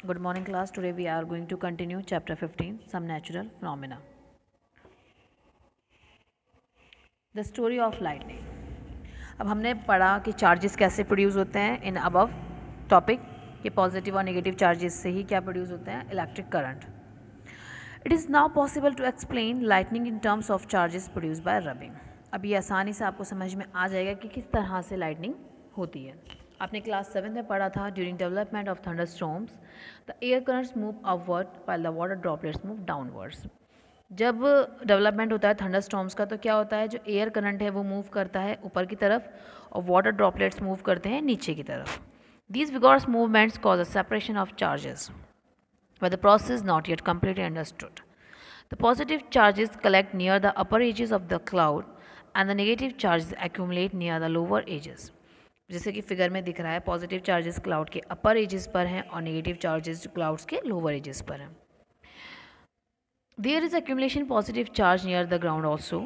Good morning class. Today we are going to continue chapter 15, some natural phenomena. The story of lightning. अब हमने पढ़ा कि charges कैसे produce होते हैं इन अबव टॉपिक कि पॉजिटिव और नेगेटिव चार्जेस से ही क्या प्रोड्यूस होते हैं, electric current. It is now possible to explain lightning in terms of charges produce by rubbing. अब ये आसानी से आपको समझ में आ जाएगा कि किस तरह से लाइटनिंग होती है. आपने क्लास 7 में पढ़ा था during development of thunderstorms the air currents move upward while the water droplets move downwards. जब डेवलपमेंट होता है थंडरस्टॉर्म्स का तो क्या होता है, जो एयर करंट है वो मूव करता है ऊपर की तरफ और वाटर ड्रॉपलेट्स मूव करते हैं नीचे की तरफ. These vigorous movements cause a separation of charges but the process is not yet completely understood. The positive charges collect near the upper edges of the cloud and the negative charges accumulate near the lower edges. जैसे कि figure में दिख रहा है, positive charges cloud के अपर edges पर हैं और नेगेटिव चार्जेस क्लाउड्स के लोअर एजेस पर हैं. There is accumulation positive charge near the ground also,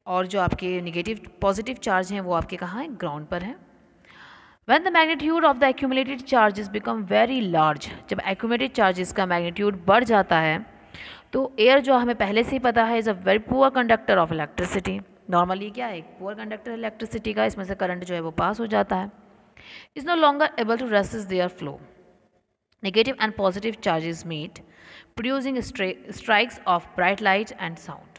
और जो आपके नेगेटिव पॉजिटिव चार्ज हैं वो आपके कहाँ हैं, ग्राउंड पर हैं. When the magnitude of the accumulated charges become very large, जब accumulated charges का magnitude बढ़ जाता है तो एयर जो हमें पहले से ही पता है is a very poor conductor of electricity. Normally क्या है, एक पुअर कंडक्टर इलेक्ट्रिसिटी का, इसमें से करंट जो है वो पास हो जाता है. Is no longer able to resist their flow. Negative and positive charges meet producing strikes of bright light and sound.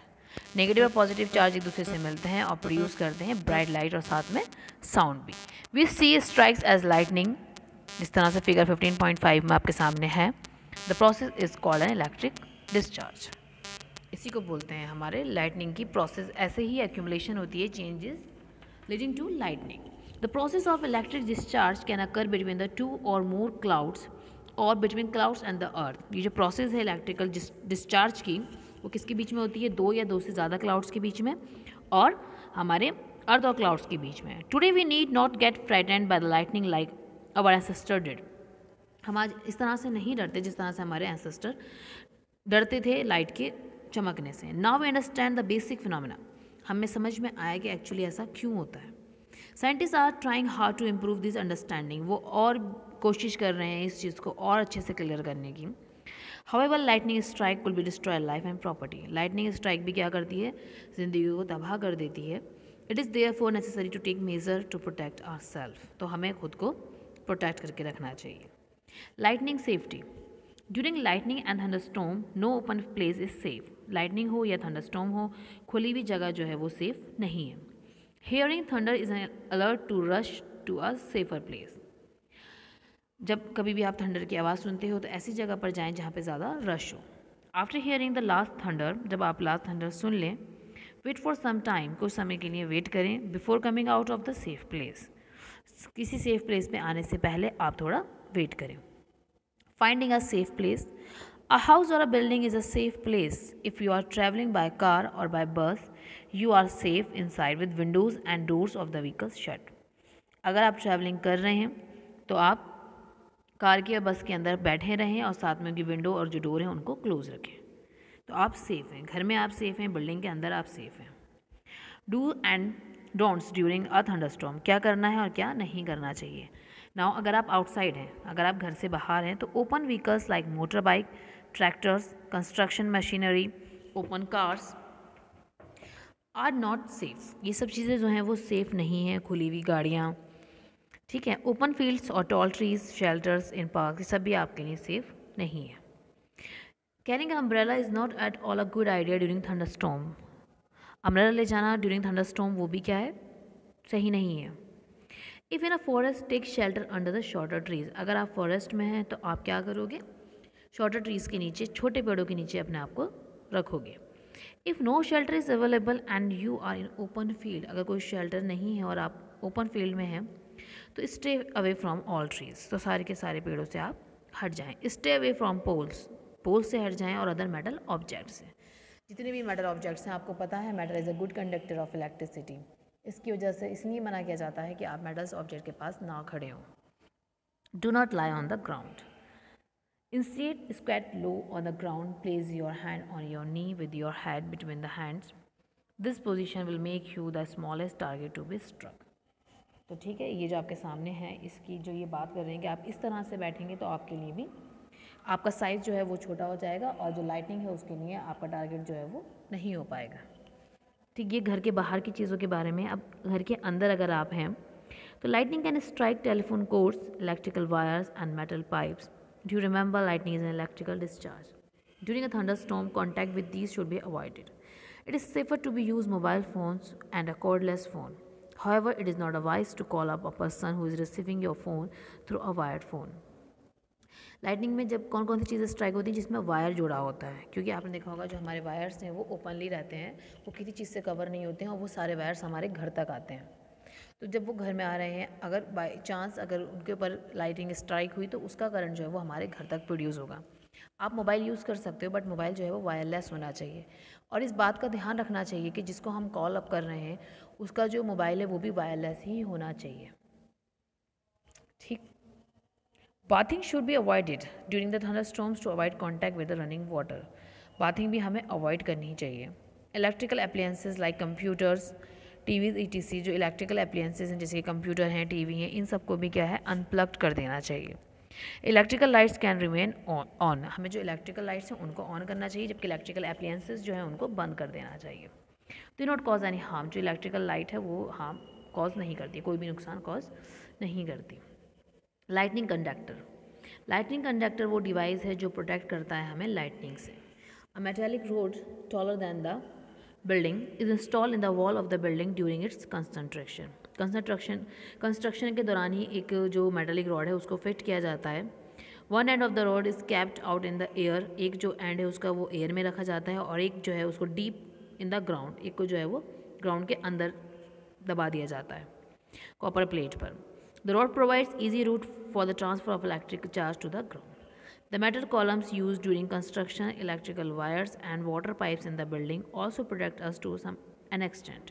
Negative और पॉजिटिव चार्ज एक दूसरे से मिलते हैं और प्रोड्यूस करते हैं ब्राइट लाइट और साथ में साउंड भी. We see strikes as lightning, जिस तरह से फिगर 15.5 में आपके सामने है. The process is called an electric discharge. इसी को बोलते हैं हमारे लाइटनिंग की प्रोसेस. ऐसे ही एक्यूमुलेशन होती है changes leading to lightning. The process of electric discharge can occur between the two or more clouds और between clouds and the earth. ये जो प्रोसेस है इलेक्ट्रिकल डिस्चार्ज की वो किसके बीच में होती है, दो या दो से ज़्यादा क्लाउड्स के बीच में और हमारे अर्थ और क्लाउड्स के बीच में. Today we need not get frightened by the lightning like our ancestor did. हम आज इस तरह से नहीं डरते जिस तरह से हमारे एंसेस्टर डरते थे लाइट के चमकने से. Now we understand the basic phenomena. हमें समझ में आया कि एक्चुअली ऐसा क्यों होता है. Scientist are trying hard to improve this understanding. वो और कोशिश कर रहे हैं इस चीज़ को और अच्छे से क्लियर करने की. However, lightning strike will be destroy life and property. Lightning strike भी क्या करती है, ज़िंदगी को तबाह कर देती है. It is therefore necessary to take measure to protect ourselves. तो हमें खुद को प्रोटेक्ट करके रखना चाहिए. Lightning safety. During lightning and thunderstorm, no open place is safe. Lightning हो या thunderstorm हो, खुली हुई जगह जो है वो सेफ नहीं है. Hearing thunder is an alert to rush to a safer place. जब कभी भी आप थंडर की आवाज़ सुनते हो तो ऐसी जगह पर जाएं जहाँ पे ज़्यादा रश हो. After hearing the last thunder, जब आप लास्ट थंडर सुन लें, वेट फॉर सम टाइम, कुछ समय के लिए वेट करें. Before coming out of the safe place, किसी सेफ प्लेस पे आने से पहले आप थोड़ा वेट करें. Finding a safe place. A house और a building is a safe place. If you are travelling by car और by bus, you are safe inside with windows and doors of the vehicles shut. अगर आप travelling कर रहे हैं तो आप car के या बस के अंदर बैठे रहें और साथ में उनकी विंडो और जो डोर हैं उनको क्लोज रखें. तो आप सेफ़ हैं, घर में आप सेफ़ हैं, बिल्डिंग के अंदर आप सेफ़ हैं. Do and don'ts during a thunderstorm. क्या करना है और क्या नहीं करना चाहिए. नाउ अगर आप आउटसाइड हैं, अगर आप घर से बाहर हैं, तो open vehicles like motor bike, tractors, construction machinery, open cars are not safe. ये सब चीज़ें जो हैं वो सेफ़ नहीं हैं. खुली हुई गाड़ियाँ, ठीक है, ओपन फील्ड्स और टॉल ट्रीज, शेल्टर्स इन पार्क, ये सब भी आपके लिए सेफ नहीं है. Carrying umbrella is not at all a good idea during thunderstorm. Umbrella ले जाना ड्यूरिंग थंडरस्टॉर्म वो भी क्या है, सही नहीं है. If in a forest take shelter under the shorter trees. अगर आप फॉरेस्ट में हैं तो आप क्या करोगे, शॉर्टर ट्रीज के नीचे, छोटे पेड़ों के नीचे अपने आप को रखोगे. If no shelter is available and you are in open field. अगर कोई शेल्टर नहीं है और आप ओपन फील्ड में हैं तो stay away from all trees. तो सारे के सारे पेड़ों से आप हट जाएं. Stay away from poles. Poles से हट जाएं और अदर मेटल ऑब्जेक्ट्स से. जितने भी मेटल ऑब्जेक्ट्स हैं, आपको पता है metal is a good conductor of electricity. इसकी वजह से इसलिए मना किया जाता है कि आप मेटल्स ऑब्जेक्ट के पास ना खड़े हों. Do not lie on the ground. Instead, squat low on the ground. Place your hand on your knee with your head between the hands. This position will make you the smallest target to be struck. तो ठीक है, ये जो आपके सामने है इसकी जो ये बात कर रहे हैं कि आप इस तरह से बैठेंगे तो आपके लिए भी आपका साइज़ जो है वो छोटा हो जाएगा और जो लाइटिंग है उसके लिए आपका टारगेट जो है वो नहीं हो पाएगा। ठीक, ये घर के बाहर की चीज़ों के बारे में। अब घर के अंदर अगर आप हैं तो lightning can strike telephone cords, electrical wires, and metal pipes. Do you remember lightning is an electrical discharge? During a thunderstorm, contact with these should be avoided. It is safer to be use mobile phones and a cordless phone. However, it is not advised to call up a person who is receiving your phone through a wired phone. Lightning में जब कौन कौन सी चीज़ें strike होती हैं जिसमें wire जुड़ा होता है, क्योंकि आपने देखा होगा जो हमारे वायर्स हैं वो ओपनली रहते हैं, वो किसी चीज़ से कवर नहीं होते हैं और वो सारे वायर्स हमारे घर तक आते हैं। तो जब वो घर में आ रहे हैं, अगर बाई चांस अगर उनके ऊपर लाइटिंग स्ट्राइक हुई तो उसका करंट जो है वो हमारे घर तक प्रोड्यूस होगा। आप मोबाइल यूज़ कर सकते हो बट मोबाइल जो है वो वायरलेस होना चाहिए और इस बात का ध्यान रखना चाहिए कि जिसको हम कॉल अप कर रहे हैं उसका जो मोबाइल है वो भी वायरलेस ही होना चाहिए। ठीक। Bathing should be avoided during the thunderstorms to avoid contact with the running water. Bathing भी हमें अवॉइड करनी चाहिए। Electrical appliances like computers, TVs etc, जो इलेक्ट्रिकल अप्लायंसेस हैं जैसे कंप्यूटर हैं, टीवी हैं, इन सबको भी क्या है अनप्लग्ड कर देना चाहिए। Electrical lights can remain on, हमें जो इलेक्ट्रिकल लाइट्स हैं उनको ऑन करना चाहिए जबकि इलेक्ट्रिकल अप्लायंसेस जो है उनको बंद कर देना चाहिए। Do not cause any harm, जो इलेक्ट्रिकल लाइट है वो हार्म कॉज नहीं करती, कोई भी नुकसान कॉज नहीं करती। लाइटनिंग कंडक्टर, लाइटनिंग कंडक्टर वो डिवाइस है जो प्रोटेक्ट करता है हमें लाइटनिंग से। A metallic road taller then the building is install in the wall of the building during its construction के दौरान ही एक जो मेटेलिक रॉड है उसको फिट किया जाता है। One end of the rod is kept out in the air, एक जो एंड है उसका वो एयर में रखा जाता है और एक जो है उसको डीप इन द ग्राउंड, एक को जो है वो ग्राउंड के अंदर दबा दिया जाता है कॉपर प्लेट पर। The rod provides easy route for the transfer of electric charge to the ground. The metal columns used during construction, electrical wires and water pipes in the building also protect us to an extent.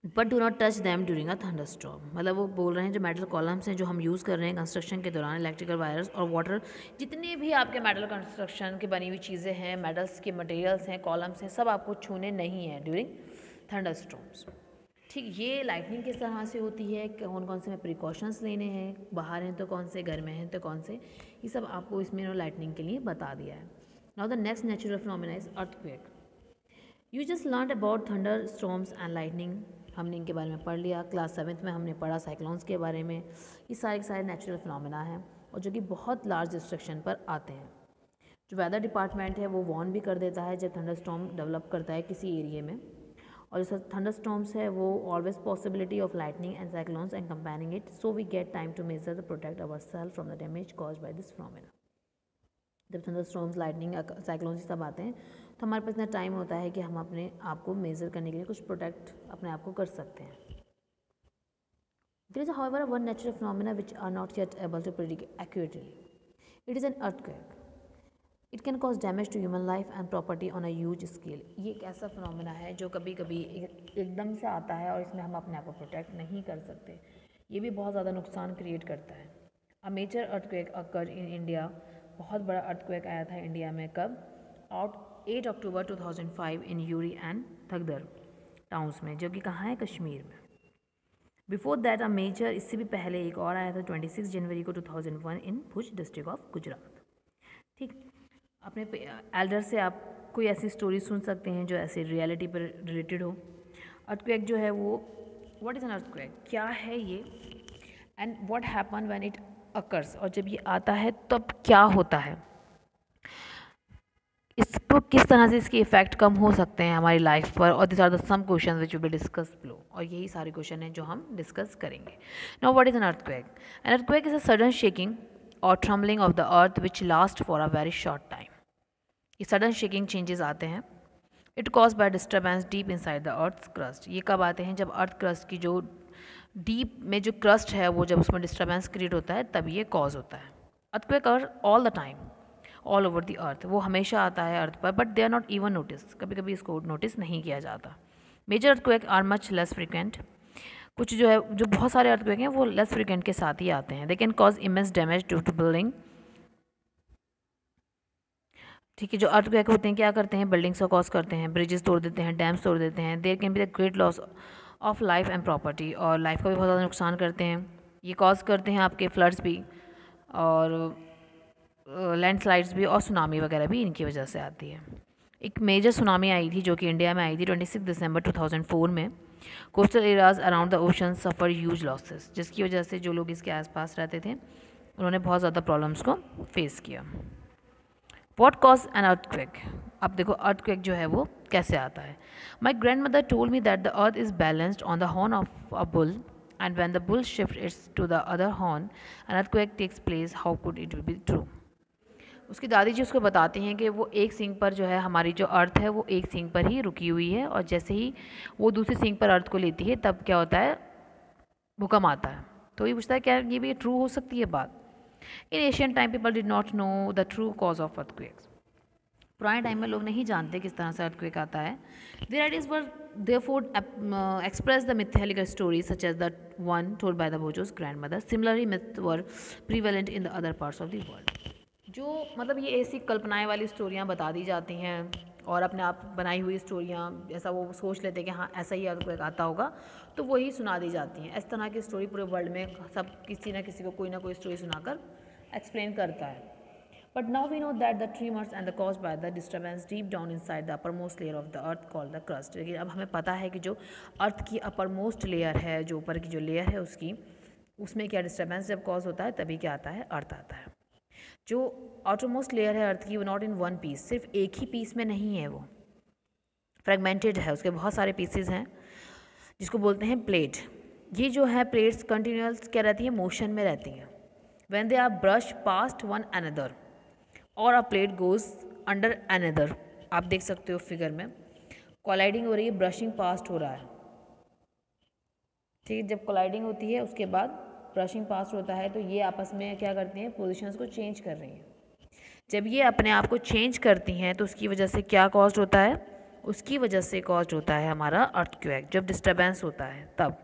But do not touch them during a thunderstorm. मतलब वो बोल रहे हैं जो metal columns हैं जो हम use कर रहे हैं कंस्ट्रक्शन के दौरान, इलेक्ट्रिकल वायर्स और वाटर, जितने भी आपके मेटल कंस्ट्रक्शन की बनी हुई चीज़ें हैं, मेटल्स के मटेरियल्स हैं, कॉलम्स हैं, सब आपको छूने नहीं हैं ड्यूरिंग थंडरस्टॉर्म्स। ठीक, ये लाइटनिंग किस तरह से होती है, कौन कौन से में प्रिकॉशंस लेने हैं, बाहर हैं तो कौन से, घर में हैं तो कौन से, ये सब आपको इसमें लाइटनिंग के लिए बता दिया है। Now the next natural phenomena is earthquake. You just learn about thunder storms and lightning, हमने इनके बारे में पढ़ लिया। क्लास 7th में हमने पढ़ा साइक्लोन्स के बारे में। ये सारे के सारे नेचुरल फिनोमेना हैं और जो कि बहुत लार्ज डिस्ट्रक्शन पर आते हैं। जो वेदर डिपार्टमेंट है वो वार्न भी कर देता है जब थंडर स्टॉर्म डेवलप करता है किसी एरिए में। और जो थंडरस्टॉर्म्स है वो always possibility of lightning and cyclones and comparing it, so we get time to measure the protect our self from the damage cause by this phenomena. जब थंडरस्टॉर्म्स, लाइटनिंग, साइक्लोन्स सब आते हैं तो हमारे पास इतना टाइम होता है कि हम अपने आप को मेजर करने के लिए कुछ प्रोटेक्ट अपने आप को कर सकते हैं। There is however one natural phenomena which are not yet able to predict accurately. It is an earthquake. It can cause damage to human life and property on a huge scale. ये एक ऐसा phenomena है जो कभी कभी एकदम से आता है और इसमें हम अपने आप को प्रोटेक्ट नहीं कर सकते। ये भी बहुत ज़्यादा नुकसान क्रिएट करता है। A major earthquake occur in India, बहुत बड़ा अर्थक्वेक आया था इंडिया में कब? 8 October 2005 in Uri and Tangdhar towns में, जो कि कहाँ है? कश्मीर में। बिफोर दैट अ मेजर, इससे भी पहले एक और आया था 26 जनवरी को 2001 इन भुज डिस्ट्रिक्ट ऑफ गुजरात। ठीक, अपने एल्डर से आप कोई ऐसी स्टोरी सुन सकते हैं जो ऐसे रियलिटी पर रिलेटेड हो। अर्थक्वेक जो है वो, व्हाट इज़ एन अर्थक्वेक, क्या है ये, and what happen when it occurs, और जब ये आता है तब क्या होता है, इसको किस तरह से इसके इफेक्ट कम हो सकते हैं हमारी लाइफ पर। और this are the some question which will be discuss below, और यही सारे क्वेश्चन हैं जो हम डिस्कस करेंगे। Now what is an earthquake? An earthquake is a sudden shaking और trembling of the earth which last for a very short time. ये sudden shaking changes आते हैं। It cause by disturbance deep inside the earth crust. ये कब आते हैं? जब earth crust की जो डीप में जो क्रस्ट है वो जब उसमें डिस्टर्बेंस क्रिएट होता है तब ये कॉज होता है। Earthquake are all the time all over the earth, वो हमेशा आता है अर्थ पर, but they are not even notice, कभी कभी इसको नोटिस नहीं किया जाता। Major earthquake are much less frequent. कुछ जो है, जो बहुत सारे अर्थक्वेक हैं वो लेस फ्रिक्वेंट के साथ ही आते हैं। They can cause immense damage due to building. ठीक है, जो अर्थक्वेक होते हैं क्या करते हैं? बिल्डिंग्स को कॉज करते हैं, ब्रिजेस तोड़ देते हैं, डैम्स तोड़ देते हैं। There can be the great loss of life and property, और लाइफ का भी बहुत ज़्यादा नुकसान करते हैं। ये कॉज करते हैं आपके फ्लड्स भी, और लैंडस्लाइड्स भी, और सुनामी वगैरह भी इनकी वजह से आती है। एक मेजर सुनामी आई थी जो कि इंडिया में आई थी 26 दिसंबर 2004 में। Coastal areas around the ocean suffer huge losses, जिसकी वजह से जो लोग इसके आसपास रहते थे उन्होंने बहुत ज़्यादा प्रॉब्लम्स को फेस किया। What cause an earthquake? अब देखो अर्थक्वेक जो है वो कैसे आता है। My grand mother told me that the earth is balanced on the horn of a bull, and when the bull shift its to the other horn an earthquake takes place, how could it be true? उसकी दादी जी उसको बताती हैं कि वो एक सींग पर जो है, हमारी जो अर्थ है वो एक सींग पर ही रुकी हुई है, और जैसे ही वो दूसरी सींग पर अर्थ को लेती है तब क्या होता है, भूकंप आता है। तो ये पूछता है क्या ये भी ट्रू हो सकती है बात। इन Asian time people did not know the true cause of earthquakes. पुराने टाइम में लोग नहीं जानते किस तरह से अर्थक्वेक आता है। Their ideas were therefore express the mythological stories such as the one told by the Bojo's grandmother. Similarly, myths were prevalent in the other parts of the world. जो मतलब ये ऐसी कल्पनाएं वाली स्टोरियाँ बता दी जाती हैं, और अपने आप बनाई हुई स्टोरियाँ, ऐसा वो सोच लेते हैं कि हाँ ऐसा ही अर्थक्वेक आता होगा, तो वही सुना दी जाती हैं। इस तरह की स्टोरी पूरे वर्ल्ड में सब किसी ना किसी को कोई ना कोई स्टोरी सुनाकर एक्सप्लेन करता है। But now we know that the tremors and the caused by the disturbance deep down inside the uppermost layer of the earth called the crust. लेकिन अब हमें पता है कि जो अर्थ की uppermost layer है, जो ऊपर की जो लेयर है उसकी, उसमें क्या डिस्टर्बेंस जब कॉज होता है तभी क्या आता है, अर्थ आता है। जो आउटरमोस्ट लेयर है अर्थ की, वो नॉट इन वन पीस, सिर्फ एक ही पीस में नहीं है, वो फ्रेगमेंटेड है, उसके बहुत सारे पीसेस हैं जिसको बोलते हैं प्लेट। ये जो है प्लेट्स कंटिन्यूस क्या रहती है, मोशन में रहती हैं। When they are brush past one another or a plate goes under another, आप देख सकते हो फिगर में कोलाइडिंग हो रही है, ब्रशिंग पास्ट हो रहा है। ठीक है, जब कोलाइडिंग होती है उसके बाद ब्रशिंग पास्ट होता है, तो ये आपस में क्या करती हैं, पोजीशंस को चेंज कर रही हैं। जब ये अपने आप को चेंज करती हैं तो उसकी वजह से क्या कॉज होता है, उसकी वजह से कॉज होता है हमारा अर्थक्वेक, जब डिस्टर्बेंस होता है तब।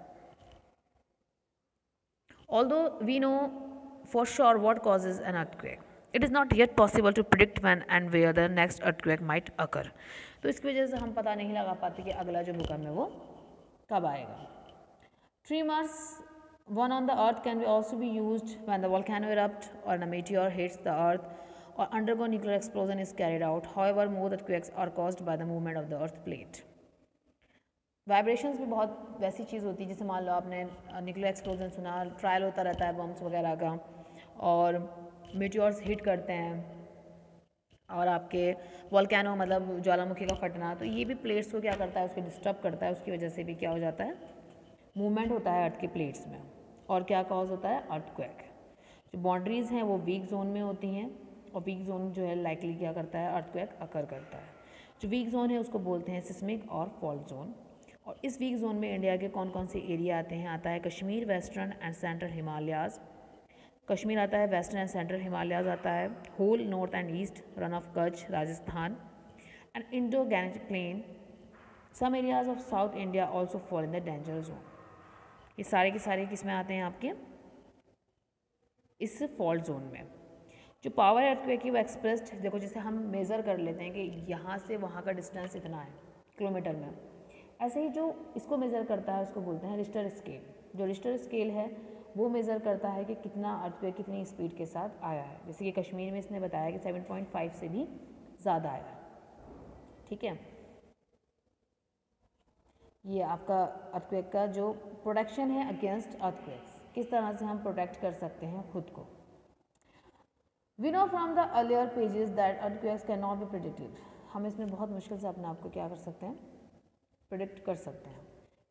Although we know for sure what causes an earthquake, it is not yet possible to predict when and where the next earthquake might occur. तो इसकी वजह से हम पता नहीं लगा पाते कि अगला जो भूकंप है वो कब आएगा। Tremors, one on the earth, can be also be used when the volcano erupts or a meteor hits the earth or undergo nuclear explosion is carried out. However, more earthquakes are caused by the movement of the earth plate. Vibrations भी बहुत वैसी चीज़ होती है, जैसे मान लो आपने nuclear explosion सुना, trial होता रहता है बम्स वगैरह का, और मीटियोर्स हिट करते हैं, और आपके वोल्केनो मतलब ज्वालामुखी का फटना, तो ये भी प्लेट्स को क्या करता है, उसको डिस्टर्ब करता है। उसकी वजह से भी क्या हो जाता है, मूवमेंट होता है अर्थ के प्लेट्स में, और क्या कॉज होता है, अर्थक्वेक। जो बाउंड्रीज़ हैं वो वीक जोन में होती हैं, और वीक जोन जो है लाइकली क्या करता है, अर्थक्वेक अकर करता है। जो वीक जोन है उसको बोलते हैं सिस्मिक और फॉल्ट जोन। और इस वीक जोन में इंडिया के कौन कौन से एरिया आते हैं, आता है Kashmir, western and central Himalayas. Kashmir आता है, वेस्टर्न एंड सेंट्रल हिमालयाज़ आता है, whole north and east, run of Kutch, Rajasthan and Indo Gangetic plain. Some areas of South India also fall in the danger zone. ये सारे के सारे किस में आते हैं आपके, इस फॉल्ट जोन में। जो पावर अर्थक्वेक की वो एक्सप्रेस्ड, देखो जैसे हम मेज़र कर लेते हैं कि यहाँ से वहाँ का डिस्टेंस इतना है किलोमीटर में, ऐसे ही जो इसको मेज़र करता है उसको बोलते हैं रिश्टर स्केल। जो रिश्टर स्केल है वो मेज़र करता है कि कितना अर्थक्वेक कितनी स्पीड के साथ आया है। जैसे कि कश्मीर में इसने बताया कि 7.5 से भी ज़्यादा आया है। ठीक है, ये आपका अर्थक्वेक का जो प्रोटेक्शन है अगेंस्ट अर्थक्वेक्स, किस तरह से हम प्रोटेक्ट कर सकते हैं खुद को। We know from the earlier pages that earthquakes can not be predicted. हम इसमें बहुत मुश्किल से अपने आप को क्या कर सकते हैं, प्रेडिक्ट कर सकते हैं,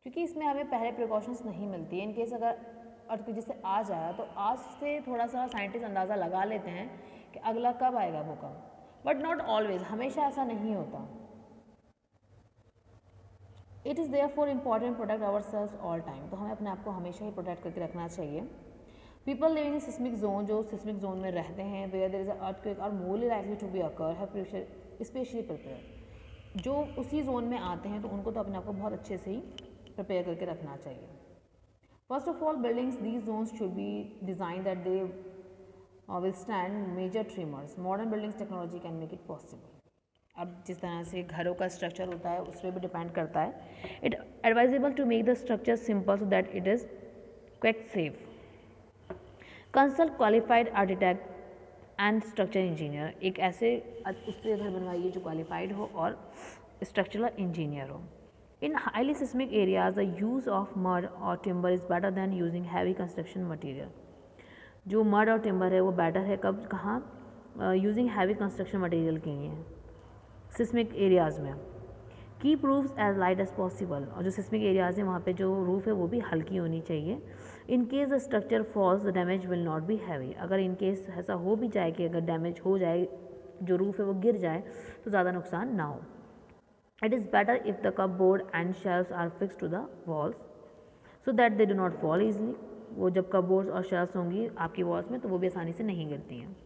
क्योंकि इसमें हमें पहले प्रिकॉशंस नहीं मिलती है। इनकेस अगर अर्थक्वेक जैसे आज आया तो आज से थोड़ा सा साइंटिस्ट अंदाज़ा लगा लेते हैं कि अगला कब आएगा भूकंप, बट नॉट ऑलवेज, हमेशा ऐसा नहीं होता। It is there for important protect our selves all time, तो हमें अपने आप को हमेशा ही प्रोटेक्ट करके रखना चाहिए। People living in seismic zone, जो सिस्मिक जोन में रहते हैं, where there is a earthquake are morely likely to be occur, have specially prepare. जो उसी जोन में आते हैं तो उनको तो अपने आप को बहुत अच्छे से ही प्रिपेयर करके रखना चाहिए। First of all, buildings these zones should be design that they will stand major tremors. Modern buildings technology can make it possible. अब जिस तरह से घरों का स्ट्रक्चर होता है उस पर भी डिपेंड करता है। It advisable to make the structure simple so that it is quick safe. Consult qualified architect and structure engineer, एक ऐसे उससे घर बनवाइए जो क्वालिफाइड हो और स्ट्रक्चरल इंजीनियर हो। In highly seismic areas the use of mud और timber is better than using heavy construction material. जो मड और टिम्बर है वो बेटर है कब, कहाँ, यूजिंग हैवी कंस्ट्रक्शन मटीरियल के लिए सिस्मिक एरियाज़ में। Keep roofs as light as possible, और जो सिस्मिक एरियाज़ हैं वहाँ पे जो रूफ़ है वो भी हल्की होनी चाहिए। In case the structure falls the damage will not be heavy, अगर इन केस ऐसा हो भी जाए कि अगर डैमेज हो जाए, जो रूफ़ है वो गिर जाए तो ज़्यादा नुकसान ना हो। It is better if the cupboard and shelfs are fix to the walls so that they do not fall easily. वो जब कपबोर्ड्स और शेल्फ्स होंगी आपकी वॉल्स में तो वो भी आसानी से नहीं गिरती हैं।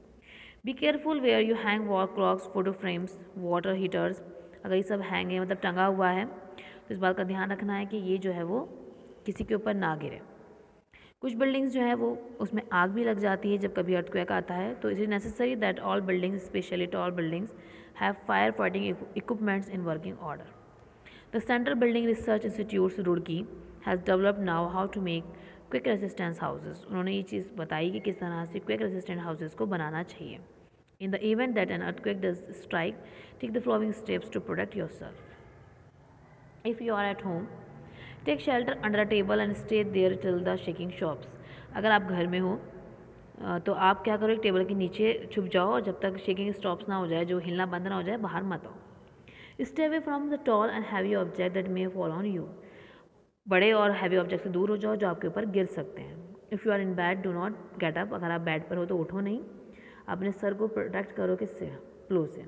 Be careful where you hang wall clocks, photo frames, water heaters. अगर ये सब हैंग है मतलब टंगा हुआ है तो इस बात का ध्यान रखना है कि ये जो है वो किसी के ऊपर ना गिरे। कुछ बिल्डिंग्स जो है वो उसमें आग भी लग जाती है जब कभी अर्थक्वेक आता है, तो it is necessary that all buildings specially tall buildings have fire fighting equipments in working order. The Central Building Research Institute Roorkee has developed now how to make quick resistance houses. उन्होंने ये चीज़ बताई कि किस तरह से क्विक रेजिस्टेंट हाउसेज को बनाना चाहिए। In the event that an earthquake does strike, take the following steps to protect yourself. If you are at home, take shelter under a table and stay there till the shaking stops. अगर आप घर में हो तो आप क्या करो, एक टेबल के नीचे छुप जाओ और जब तक शेकिंग स्टॉप्स ना हो जाए, जो हिलना बंद ना हो जाए, बाहर मत आओ। Stay away from the tall and heavy object that may fall on you. बड़े और हैवी ऑब्जेक्ट से दूर हो जाओ जो आपके ऊपर गिर सकते हैं। If you are in bed do not get up, अगर आप बेड पर हो तो उठो नहीं, अपने सर को प्रोटेक्ट करो किससे, प्लो से।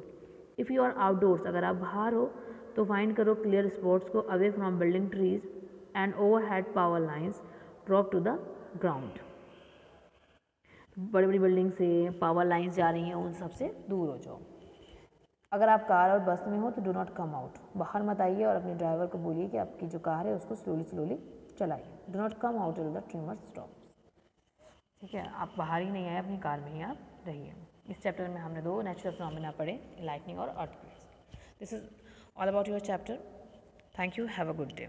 इफ़ यू आर आउटडोर्स, अगर आप बाहर हो तो फाइंड करो क्लियर स्पॉट्स को away from building trees and over head power lines drop to the ground. बड़ी बड़ी बिल्डिंग से पावर लाइन्स जा रही हैं उन सब से दूर हो जाओ। अगर आप कार और बस में हो तो डू नॉट कम आउट, बाहर मत आइए और अपने ड्राइवर को बोलिए कि आपकी जो कार है उसको स्लोली चलाइए। Do not come out till the trimmer stop. ठीक है, आप बाहर ही नहीं आए, अपनी कार में ही आप रहिए। इस चैप्टर में हमने 2 नेचुरल फिनोमेना पढ़े, लाइटनिंग और earthquakes. This is all about your chapter. Thank you, have a good day.